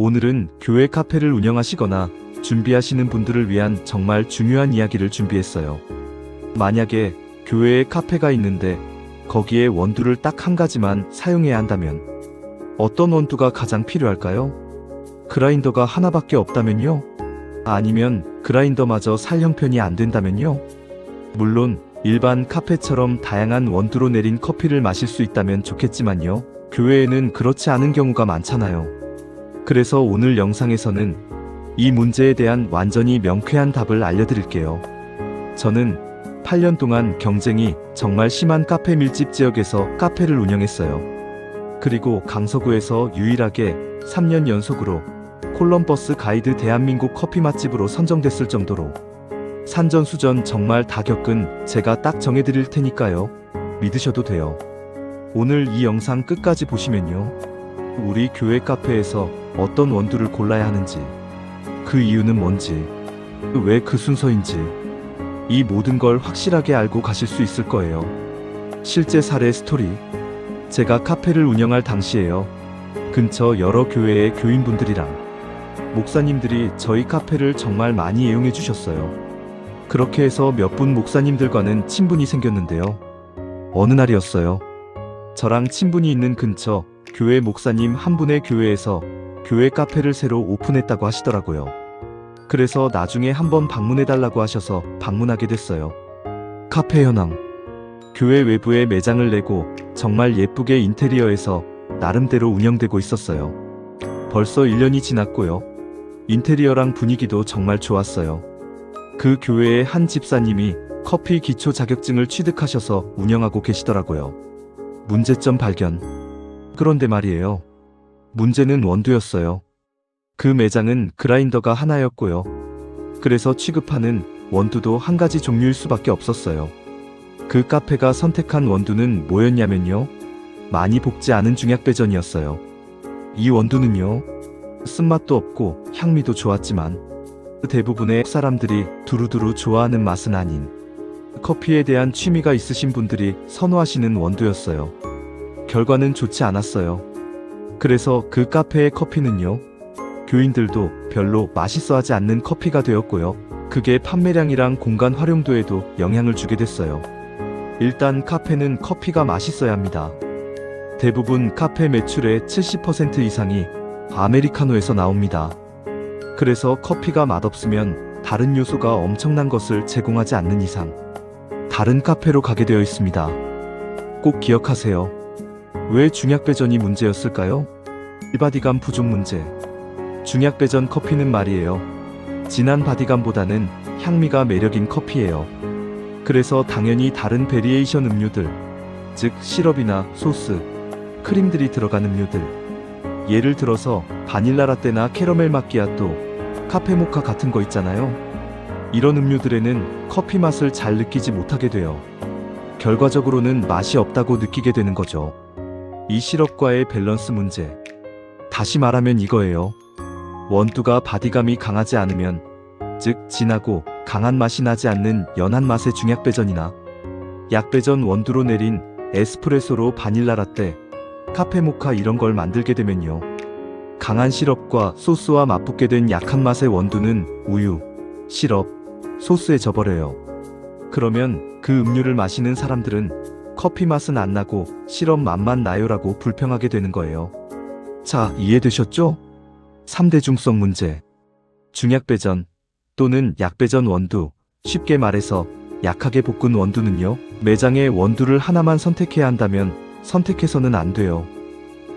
오늘은 교회 카페를 운영하시거나 준비하시는 분들을 위한 정말 중요한 이야기를 준비했어요. 만약에 교회에 카페가 있는데 거기에 원두를 딱 한 가지만 사용해야 한다면 어떤 원두가 가장 필요할까요? 그라인더가 하나밖에 없다면요? 아니면 그라인더마저 살 형편이 안 된다면요? 물론 일반 카페처럼 다양한 원두로 내린 커피를 마실 수 있다면 좋겠지만요. 교회에는 그렇지 않은 경우가 많잖아요. 그래서 오늘 영상에서는 이 문제에 대한 완전히 명쾌한 답을 알려드릴게요. 저는 8년 동안 경쟁이 정말 심한 카페 밀집 지역에서 카페를 운영했어요. 그리고 강서구에서 유일하게 3년 연속으로 콜럼버스 가이드 대한민국 커피 맛집으로 선정됐을 정도로 산전수전 정말 다 겪은 제가 딱 정해드릴 테니까요. 믿으셔도 돼요. 오늘 이 영상 끝까지 보시면요. 우리 교회 카페에서 어떤 원두를 골라야 하는지, 그 이유는 뭔지, 왜 그 순서인지, 이 모든 걸 확실하게 알고 가실 수 있을 거예요. 실제 사례 스토리. 제가 카페를 운영할 당시에요. 근처 여러 교회의 교인분들이랑 목사님들이 저희 카페를 정말 많이 이용해 주셨어요. 그렇게 해서 몇 분 목사님들과는 친분이 생겼는데요. 어느 날이었어요. 저랑 친분이 있는 근처 교회 목사님 한 분의 교회에서 교회 카페를 새로 오픈했다고 하시더라고요. 그래서 나중에 한번 방문해달라고 하셔서 방문하게 됐어요. 카페 현황. 교회 외부에 매장을 내고 정말 예쁘게 인테리어해서 나름대로 운영되고 있었어요. 벌써 1년이 지났고요. 인테리어랑 분위기도 정말 좋았어요. 그 교회의 한 집사님이 커피 기초 자격증을 취득하셔서 운영하고 계시더라고요. 문제점 발견. 그런데 말이에요. 문제는 원두였어요. 그 매장은 그라인더가 하나였고요. 그래서 취급하는 원두도 한 가지 종류일 수밖에 없었어요. 그 카페가 선택한 원두는 뭐였냐면요. 많이 볶지 않은 중약배전이었어요. 이 원두는요. 쓴맛도 없고 향미도 좋았지만 대부분의 사람들이 두루두루 좋아하는 맛은 아닌 커피에 대한 취미가 있으신 분들이 선호하시는 원두였어요. 결과는 좋지 않았어요. 그래서 그 카페의 커피는요. 교인들도 별로 맛있어하지 않는 커피가 되었고요. 그게 판매량이랑 공간 활용도에도 영향을 주게 됐어요. 일단 카페는 커피가 맛있어야 합니다. 대부분 카페 매출의 70% 이상이 아메리카노에서 나옵니다. 그래서 커피가 맛없으면 다른 요소가 엄청난 것을 제공하지 않는 이상 다른 카페로 가게 되어 있습니다. 꼭 기억하세요. 왜 중약배전이 문제였을까요? 바디감 부족 문제. 중약배전 커피는 말이에요. 진한 바디감보다는 향미가 매력인 커피예요. 그래서 당연히 다른 베리에이션 음료들, 즉 시럽이나 소스, 크림들이 들어간 음료들, 예를 들어서 바닐라 라떼나 캐러멜 마끼아또, 카페 모카 같은 거 있잖아요. 이런 음료들에는 커피 맛을 잘 느끼지 못하게 돼요. 결과적으로는 맛이 없다고 느끼게 되는 거죠. 이 시럽과의 밸런스 문제. 다시 말하면 이거예요. 원두가 바디감이 강하지 않으면, 즉 진하고 강한 맛이 나지 않는 연한 맛의 중약배전이나 약배전 원두로 내린 에스프레소로 바닐라 라떼, 카페 모카 이런 걸 만들게 되면요. 강한 시럽과 소스와 맞붙게 된 약한 맛의 원두는 우유, 시럽, 소스에 져버려요. 그러면 그 음료를 마시는 사람들은 커피 맛은 안 나고 시럽 맛만 나요라고 불평하게 되는 거예요. 자, 이해되셨죠? 3대 중성 문제. 중약배전 또는 약배전 원두, 쉽게 말해서 약하게 볶은 원두는요. 매장에 원두를 하나만 선택해야 한다면 선택해서는 안 돼요.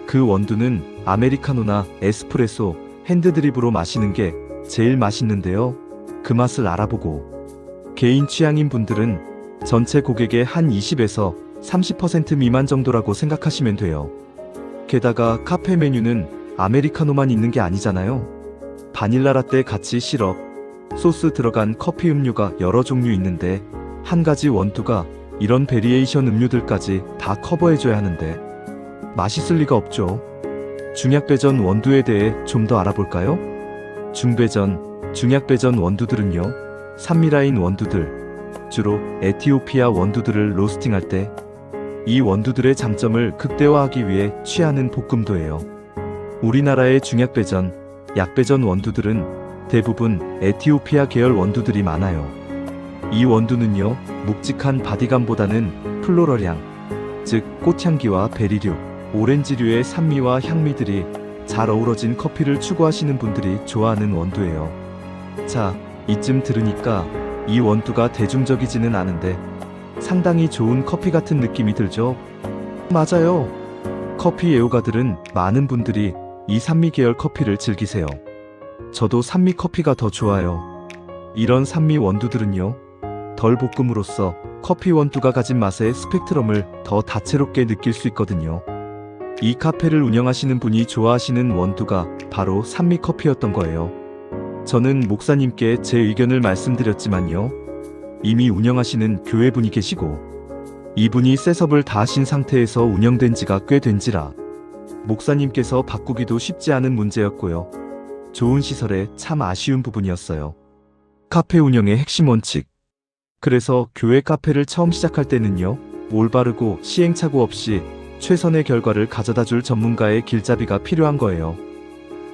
그 원두는 아메리카노나 에스프레소, 핸드드립으로 마시는 게 제일 맛있는데요. 그 맛을 알아보고 개인 취향인 분들은 전체 고객의 한 20에서 30% 미만 정도라고 생각하시면 돼요. 게다가 카페 메뉴는 아메리카노만 있는 게 아니잖아요. 바닐라 라떼 같이 시럽, 소스 들어간 커피 음료가 여러 종류 있는데 한 가지 원두가 이런 베리에이션 음료들까지 다 커버해줘야 하는데 맛있을 리가 없죠. 중약배전 원두에 대해 좀 더 알아볼까요? 중배전, 중약배전 원두들은요. 산미라인 원두들, 주로 에티오피아 원두들을 로스팅할 때 이 원두들의 장점을 극대화하기 위해 취하는 볶음도예요. 우리나라의 중약배전, 약배전 원두들은 대부분 에티오피아 계열 원두들이 많아요. 이 원두는요, 묵직한 바디감보다는 플로럴향, 즉 꽃향기와 베리류, 오렌지류의 산미와 향미들이 잘 어우러진 커피를 추구하시는 분들이 좋아하는 원두예요. 자, 이쯤 들으니까 이 원두가 대중적이지는 않은데 상당히 좋은 커피 같은 느낌이 들죠? 맞아요. 커피 애호가들은 많은 분들이 이 산미 계열 커피를 즐기세요. 저도 산미 커피가 더 좋아요. 이런 산미 원두들은요, 덜 볶음으로써 커피 원두가 가진 맛의 스펙트럼을 더 다채롭게 느낄 수 있거든요. 이 카페를 운영하시는 분이 좋아하시는 원두가 바로 산미 커피였던 거예요. 저는 목사님께 제 의견을 말씀드렸지만요, 이미 운영하시는 교회분이 계시고 이분이 셋업을 다 하신 상태에서 운영된 지가 꽤 된지라 목사님께서 바꾸기도 쉽지 않은 문제였고요. 좋은 시설에 참 아쉬운 부분이었어요. 카페 운영의 핵심 원칙. 그래서 교회 카페를 처음 시작할 때는요, 올바르고 시행착오 없이 최선의 결과를 가져다 줄 전문가의 길잡이가 필요한 거예요.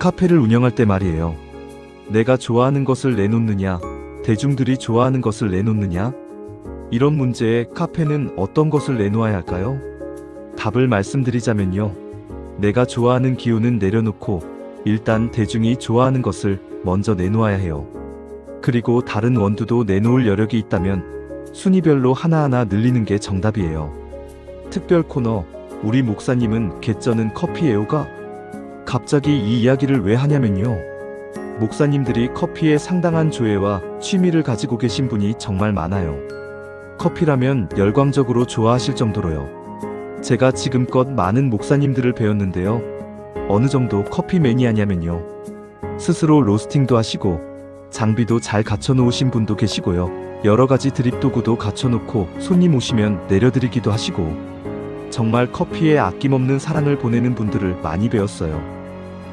카페를 운영할 때 말이에요. 내가 좋아하는 것을 내놓느냐, 대중들이 좋아하는 것을 내놓느냐? 이런 문제에 카페는 어떤 것을 내놓아야 할까요? 답을 말씀드리자면요, 내가 좋아하는 기호는 내려놓고 일단 대중이 좋아하는 것을 먼저 내놓아야 해요. 그리고 다른 원두도 내놓을 여력이 있다면 순위별로 하나하나 늘리는 게 정답이에요. 특별 코너, 우리 목사님은 개쩌는 커피 애호가? 갑자기 이 이야기를 왜 하냐면요, 목사님들이 커피에 상당한 조예와 취미를 가지고 계신 분이 정말 많아요. 커피라면 열광적으로 좋아하실 정도로요. 제가 지금껏 많은 목사님들을 배웠는데요, 어느 정도 커피 매니아냐면요, 스스로 로스팅도 하시고 장비도 잘 갖춰놓으신 분도 계시고요, 여러가지 드립 도구도 갖춰놓고 손님 오시면 내려드리기도 하시고 정말 커피에 아낌없는 사랑을 보내는 분들을 많이 배웠어요.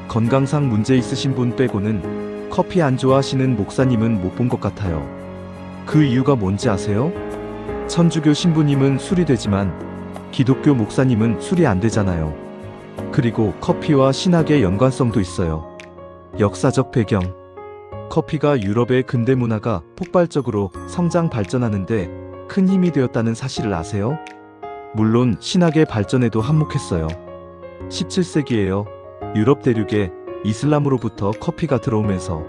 건강상 문제 있으신 분 빼고는 커피 안 좋아하시는 목사님은 못 본 것 같아요. 그 이유가 뭔지 아세요? 천주교 신부님은 술이 되지만 기독교 목사님은 술이 안 되잖아요. 그리고 커피와 신학의 연관성도 있어요. 역사적 배경. 커피가 유럽의 근대 문화가 폭발적으로 성장 발전하는데 큰 힘이 되었다는 사실을 아세요? 물론 신학의 발전에도 한몫했어요. 17세기에요. 유럽 대륙에 이슬람으로부터 커피가 들어오면서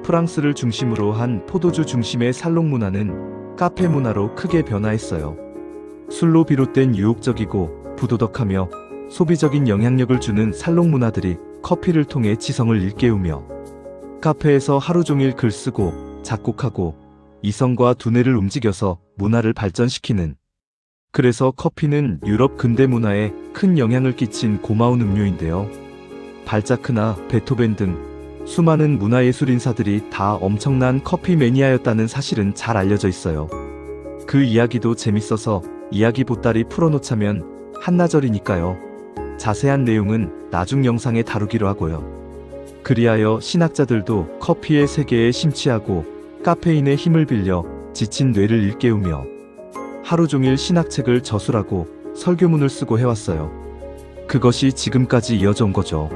프랑스를 중심으로 한 포도주 중심의 살롱 문화는 카페 문화로 크게 변화했어요. 술로 비롯된 유혹적이고 부도덕하며 소비적인 영향력을 주는 살롱 문화들이 커피를 통해 지성을 일깨우며 카페에서 하루 종일 글 쓰고 작곡하고 이성과 두뇌를 움직여서 문화를 발전시키는, 그래서 커피는 유럽 근대 문화에 큰 영향을 끼친 고마운 음료인데요. 발자크나 베토벤 등 수많은 문화예술인사들이 다 엄청난 커피 매니아였다는 사실은 잘 알려져 있어요. 그 이야기도 재밌어서 이야기 보따리 풀어놓자면 한나절이니까요. 자세한 내용은 나중 영상에 다루기로 하고요. 그리하여 신학자들도 커피의 세계에 심취하고 카페인의 힘을 빌려 지친 뇌를 일깨우며 하루 종일 신학책을 저술하고 설교문을 쓰고 해왔어요. 그것이 지금까지 이어져 온 거죠.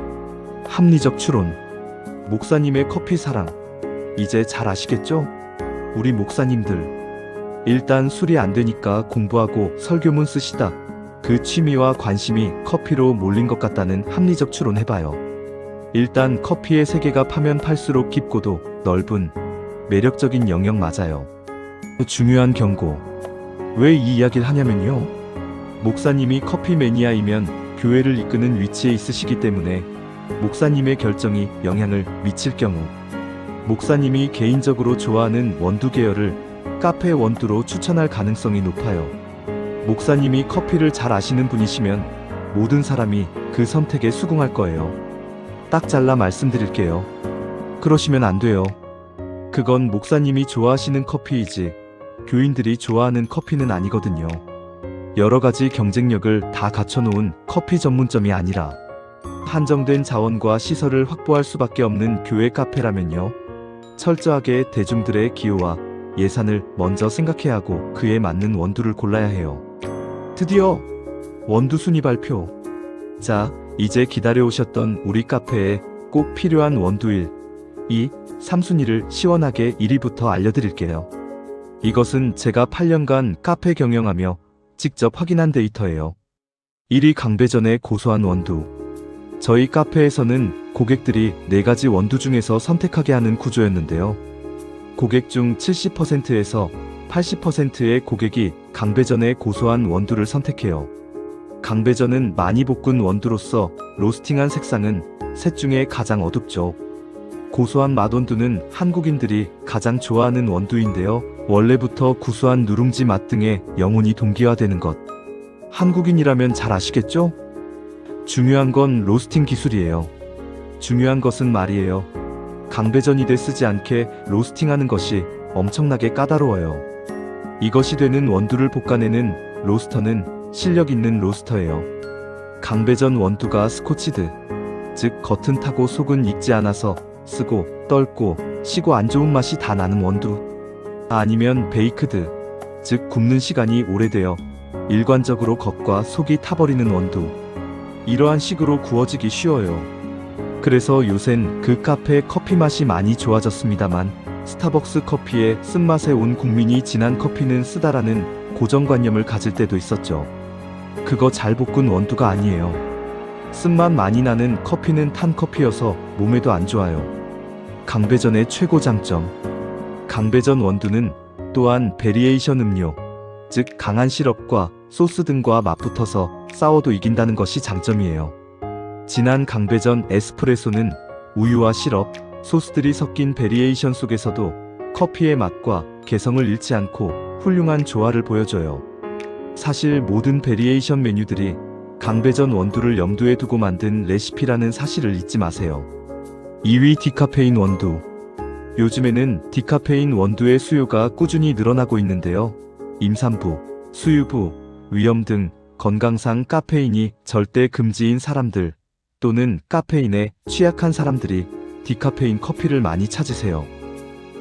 합리적 추론. 목사님의 커피 사랑. 이제 잘 아시겠죠? 우리 목사님들. 일단 술이 안 되니까 공부하고 설교문 쓰시다. 그 취미와 관심이 커피로 몰린 것 같다는 합리적 추론 해봐요. 일단 커피의 세계가 파면 팔수록 깊고도 넓은 매력적인 영역 맞아요. 중요한 경고. 왜 이 이야기를 하냐면요, 목사님이 커피 매니아이면 교회를 이끄는 위치에 있으시기 때문에 목사님의 결정이 영향을 미칠 경우 목사님이 개인적으로 좋아하는 원두 계열을 카페 원두로 추천할 가능성이 높아요. 목사님이 커피를 잘 아시는 분이시면 모든 사람이 그 선택에 수긍할 거예요. 딱 잘라 말씀드릴게요. 그러시면 안 돼요. 그건 목사님이 좋아하시는 커피이지 교인들이 좋아하는 커피는 아니거든요. 여러 가지 경쟁력을 다 갖춰놓은 커피 전문점이 아니라 한정된 자원과 시설을 확보할 수밖에 없는 교회 카페라면요, 철저하게 대중들의 기호와 예산을 먼저 생각해야 하고 그에 맞는 원두를 골라야 해요. 드디어 원두 순위 발표. 자, 이제 기다려오셨던 우리 카페의 꼭 필요한 원두 1, 2, 3순위를 시원하게 1위부터 알려드릴게요. 이것은 제가 8년간 카페 경영하며 직접 확인한 데이터예요. 1위 강배전의 고소한 원두. 저희 카페에서는 고객들이 4가지 원두 중에서 선택하게 하는 구조였는데요. 고객 중 70%에서 80%의 고객이 강배전의 고소한 원두를 선택해요. 강배전은 많이 볶은 원두로서 로스팅한 색상은 셋 중에 가장 어둡죠. 고소한 맛원두는 한국인들이 가장 좋아하는 원두인데요. 원래부터 구수한 누룽지 맛 등의 영혼이 동기화되는 것. 한국인이라면 잘 아시겠죠? 중요한 건 로스팅 기술이에요. 중요한 것은 말이에요. 강배전이 쓰지 않게 로스팅하는 것이 엄청나게 까다로워요. 이것이 되는 원두를 볶아내는 로스터는 실력 있는 로스터예요. 강배전 원두가 스코치드, 즉 겉은 타고 속은 익지 않아서 쓰고 떫고 시고 안 좋은 맛이 다 나는 원두. 아니면 베이크드, 즉 굽는 시간이 오래되어 일관적으로 겉과 속이 타버리는 원두. 이러한 식으로 구워지기 쉬워요. 그래서 요샌 그 카페 커피 맛이 많이 좋아졌습니다만 스타벅스 커피의 쓴맛에 온 국민이 진한 커피는 쓰다라는 고정관념을 가질 때도 있었죠. 그거 잘 볶은 원두가 아니에요. 쓴맛 많이 나는 커피는 탄 커피여서 몸에도 안 좋아요. 강배전의 최고 장점. 강배전 원두는 또한 베리에이션 음료, 즉 강한 시럽과 소스 등과 맞붙어서 싸워도 이긴다는 것이 장점이에요. 진한 강배전 에스프레소는 우유와 시럽, 소스들이 섞인 베리에이션 속에서도 커피의 맛과 개성을 잃지 않고 훌륭한 조화를 보여줘요. 사실 모든 베리에이션 메뉴들이 강배전 원두를 염두에 두고 만든 레시피라는 사실을 잊지 마세요. 2위 디카페인 원두. 요즘에는 디카페인 원두의 수요가 꾸준히 늘어나고 있는데요. 임산부, 수유부, 위염 등 건강상 카페인이 절대 금지인 사람들 또는 카페인에 취약한 사람들이 디카페인 커피를 많이 찾으세요.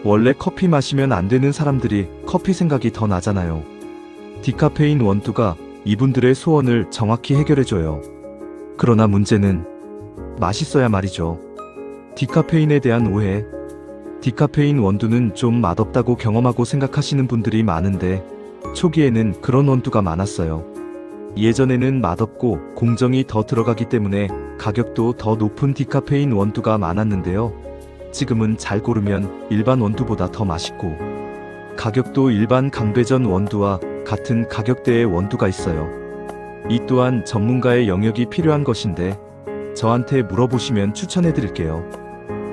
원래 커피 마시면 안 되는 사람들이 커피 생각이 더 나잖아요. 디카페인 원두가 이분들의 소원을 정확히 해결해줘요. 그러나 문제는 맛있어야 말이죠. 디카페인에 대한 오해. 디카페인 원두는 좀 맛없다고 경험하고 생각하시는 분들이 많은데 초기에는 그런 원두가 많았어요. 예전에는 맛없고 공정이 더 들어가기 때문에 가격도 더 높은 디카페인 원두가 많았는데요. 지금은 잘 고르면 일반 원두보다 더 맛있고 가격도 일반 강배전 원두와 같은 가격대의 원두가 있어요. 이 또한 전문가의 영역이 필요한 것인데 저한테 물어보시면 추천해 드릴게요.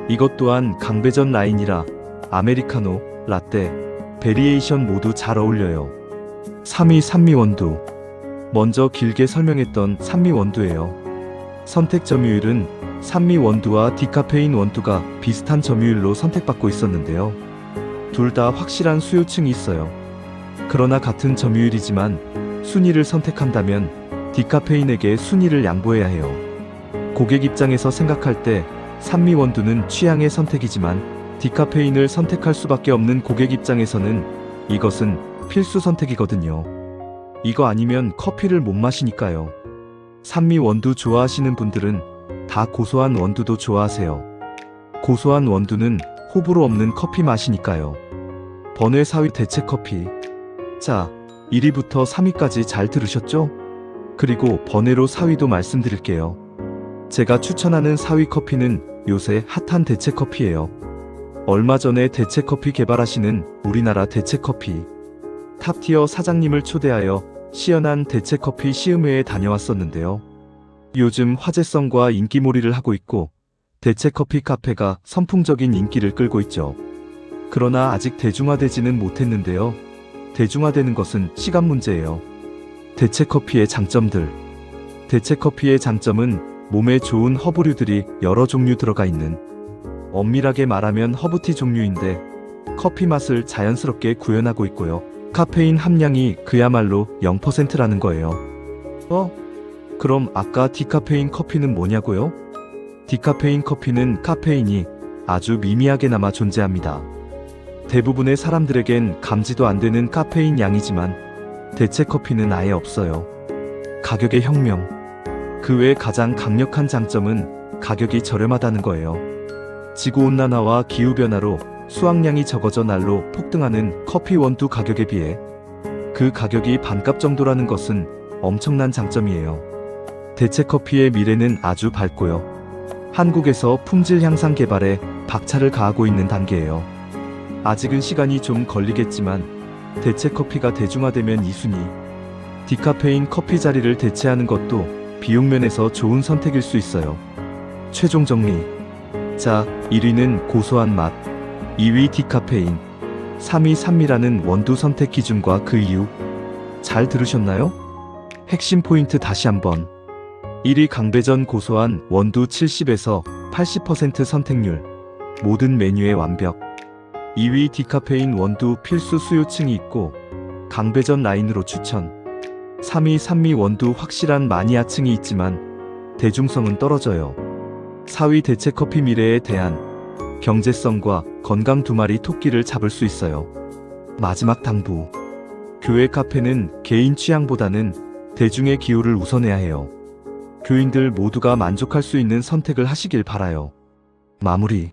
이것 또한 강배전 라인이라 아메리카노, 라떼, 베리에이션 모두 잘 어울려요. 3위 산미 원두. 먼저 길게 설명했던 산미 원두예요. 선택 점유율은 산미 원두와 디카페인 원두가 비슷한 점유율로 선택받고 있었는데요. 둘 다 확실한 수요층이 있어요. 그러나 같은 점유율이지만 순위를 선택한다면 디카페인에게 순위를 양보해야 해요. 고객 입장에서 생각할 때 산미 원두는 취향의 선택이지만 디카페인을 선택할 수밖에 없는 고객 입장에서는 이것은 필수 선택이거든요. 이거 아니면 커피를 못 마시니까요. 산미 원두 좋아하시는 분들은 다 고소한 원두도 좋아하세요. 고소한 원두는 호불호 없는 커피 맛이니까요. 번외 4위 대체 커피. 자, 1위부터 3위까지 잘 들으셨죠? 그리고 번외로 4위도 말씀드릴게요. 제가 추천하는 4위 커피는 요새 핫한 대체 커피예요. 얼마 전에 대체 커피 개발하시는 우리나라 대체 커피 탑티어 사장님을 초대하여 시연한 대체 커피 시음회에 다녀왔었는데요. 요즘 화제성과 인기몰이를 하고 있고 대체 커피 카페가 선풍적인 인기를 끌고 있죠. 그러나 아직 대중화되지는 못했는데요. 대중화되는 것은 시간 문제예요. 대체 커피의 장점들. 대체 커피의 장점은 몸에 좋은 허브류들이 여러 종류 들어가 있는, 엄밀하게 말하면 허브티 종류인데 커피 맛을 자연스럽게 구현하고 있고요. 카페인 함량이 그야말로 0%라는 거예요. 그럼 아까 디카페인 커피는 뭐냐고요? 디카페인 커피는 카페인이 아주 미미하게나마 존재합니다. 대부분의 사람들에겐 감지도 안 되는 카페인 양이지만 대체 커피는 아예 없어요. 가격의 혁명. 그 외 가장 강력한 장점은 가격이 저렴하다는 거예요. 지구온난화와 기후변화로 수확량이 적어져 날로 폭등하는 커피 원두 가격에 비해 그 가격이 반값 정도라는 것은 엄청난 장점이에요. 대체 커피의 미래는 아주 밝고요. 한국에서 품질 향상 개발에 박차를 가하고 있는 단계예요. 아직은 시간이 좀 걸리겠지만 대체 커피가 대중화되면 2순위 디카페인 커피 자리를 대체하는 것도 비용 면에서 좋은 선택일 수 있어요. 최종 정리. 자, 1위는 고소한 맛, 2위 디카페인, 3위 산미라는 원두 선택 기준과 그 이유. 잘 들으셨나요? 핵심 포인트 다시 한번. 1위 강배전 고소한 원두 70에서 80% 선택률, 모든 메뉴의 완벽. 2위 디카페인 원두 필수 수요층이 있고 강배전 라인으로 추천. 3위 산미 원두 확실한 마니아층이 있지만 대중성은 떨어져요. 4위 대체 커피 미래에 대한 경제성과 건강 두 마리 토끼를 잡을 수 있어요. 마지막 당부. 교회 카페는 개인 취향보다는 대중의 기호를 우선해야 해요. 교인들 모두가 만족할 수 있는 선택을 하시길 바라요. 마무리.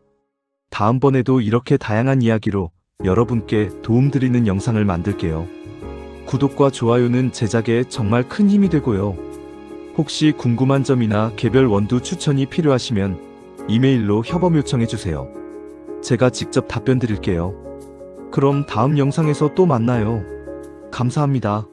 다음번에도 이렇게 다양한 이야기로 여러분께 도움드리는 영상을 만들게요. 구독과 좋아요는 제작에 정말 큰 힘이 되고요. 혹시 궁금한 점이나 개별 원두 추천이 필요하시면 이메일로 협업 요청해주세요. 제가 직접 답변 드릴게요. 그럼 다음 영상에서 또 만나요. 감사합니다.